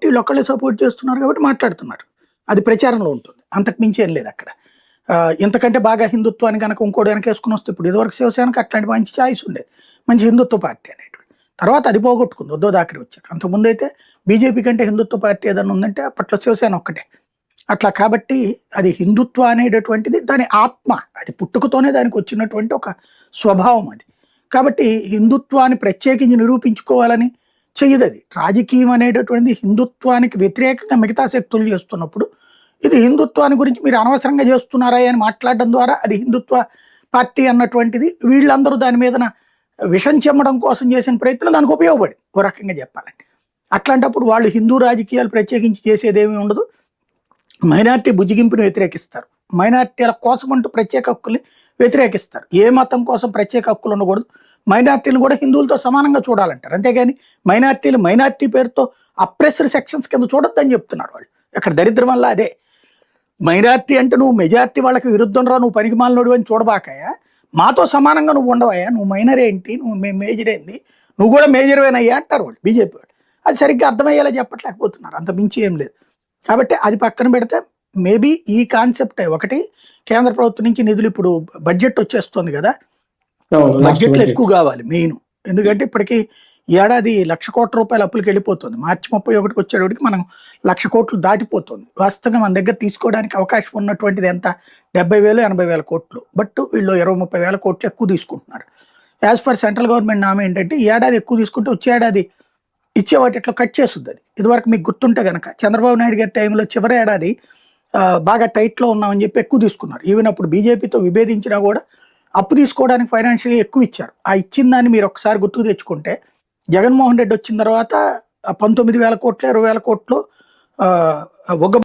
వీళ్ళొక్కళ్ళే support చేస్తున్నారు కాబట్టి మాట్లాడుతున్నారు. అది ప్రచారంలో ఉంటుంది. అంతకు మించి ఏం లేదు అక్కడ. ఇంతకంటే బాగా హిందుత్వాన్ని గనక ఇంకోటి వెనకేసుకొనొస్తే ఇప్పుడు ఇదివరకు శివసేనకి అట్లాంటి మంచి చాయిస్ ఉండేది. మంచి హిందుత్వ పార్టీ అనేటువంటిది. తర్వాత అది పోగొట్టుకుంది ఉద్ధవ్ థాకరే వచ్చాక. అంతకుముందైతే బీజేపీ కంటే హిందుత్వ పార్టీ ఏదన్నా ఉందంటే అప్పట్లో శివసేన ఒక్కటే. అట్లా కాబట్టి అది హిందుత్వ అనేటటువంటిది దాని ఆత్మ. అది పుట్టుకతోనే దానికి వచ్చినటువంటి ఒక స్వభావం అది. కాబట్టి హిందుత్వాన్ని ప్రత్యేకించి నిరూపించుకోవాలని చెయ్యదది. రాజకీయం అనేటటువంటిది హిందుత్వానికి వ్యతిరేకంగా మిగతా శక్తులు చేస్తున్నప్పుడు, ఇది హిందుత్వాన్ని గురించి మీరు అనవసరంగా చేస్తున్నారా అని మాట్లాడడం ద్వారా అది హిందుత్వ పార్టీ అన్నటువంటిది వీళ్ళందరూ దాని మీదన విషం చెమ్మడం కోసం చేసిన ప్రయత్నం దానికి ఉపయోగపడింది ఓ రకంగా చెప్పాలంటే. అట్లాంటప్పుడు వాళ్ళు హిందూ రాజకీయాలు ప్రత్యేకించి చేసేదేమీ ఉండదు. మైనార్టీ బుజ్జిగింపుని వ్యతిరేకిస్తారు. మైనార్టీల కోసం అంటూ ప్రత్యేక హక్కుల్ని వ్యతిరేకిస్తారు. ఏ మతం కోసం ప్రత్యేక హక్కులు ఉండకూడదు, మైనార్టీలను కూడా హిందువులతో సమానంగా చూడాలంటారు. అంతేగాని మైనార్టీలు మైనార్టీ పేరుతో అప్రెస్డ్ సెక్షన్స్ కింద చూడొద్దని చెప్తున్నారు వాళ్ళు. అక్కడ దరిద్రం వల్ల అదే. మైనార్టీ అంటే నువ్వు మెజార్టీ వాళ్ళకి విరుద్ధం రా, నువ్వు పనికి మాలినోడు అని చూడబాకాయా, మాతో సమానంగా నువ్వు ఉండవయ్యా, నువ్వు మైనర్ ఏంటి, నువ్వు మేజర్ ఏంది, నువ్వు కూడా మేజర్వేనయ్యా అంటారు వాళ్ళు బీజేపీ వాళ్ళు. అది సరిగ్గా అర్థమయ్యేలా చెప్పట్లేకపోతున్నారు. అంత మించి ఏం లేదు. కాబట్టి అది పక్కన పెడితే మేబీ ఈ కాన్సెప్ట్ ఒకటి, కేంద్ర ప్రభుత్వం నుంచి నిధులు ఇప్పుడు బడ్జెట్ వచ్చేస్తుంది కదా, బడ్జెట్లో ఎక్కువ కావాలి మెయిన్. ఎందుకంటే ఇప్పటికీ ఏడాది 1,00,000 కోట్ల రూపాయల అప్పులకి వెళ్ళిపోతుంది. మార్చి 31కి వచ్చేటప్పటికి మనం 1,00,000 కోట్లు దాటిపోతుంది. వాస్తవంగా మన దగ్గర తీసుకోవడానికి అవకాశం ఉన్నటువంటిది ఎంత, 70,000 80,000 కోట్లు. బట్ వీళ్ళు 20-30 వేల కోట్లు ఎక్కువ తీసుకుంటున్నారు. యాజ్ ఫర్ సెంట్రల్ గవర్నమెంట్ నామ ఏంటంటే ఈ ఏడాది ఎక్కువ తీసుకుంటే వచ్చే ఏడాది ఇచ్చే వాటిట్లో కట్ చేస్తుంది. అది ఇదివరకు మీకు గుర్తుంటే కనుక చంద్రబాబు నాయుడు గారి టైంలో చివరి ఏడాది బాగా టైట్లో ఉన్నామని చెప్పి ఎక్కువ తీసుకున్నారు. ఈవెన్ అప్పుడు బీజేపీతో విభేదించినా కూడా అప్పు తీసుకోవడానికి ఫైనాన్షియల్గా ఎక్కువ ఇచ్చారు. ఆ ఇచ్చిన దాన్ని మీరు ఒకసారి గుర్తుకు తెచ్చుకుంటే, జగన్మోహన్ రెడ్డి వచ్చిన తర్వాత 19,000 కోట్లు 20,000 కోట్లు ఒక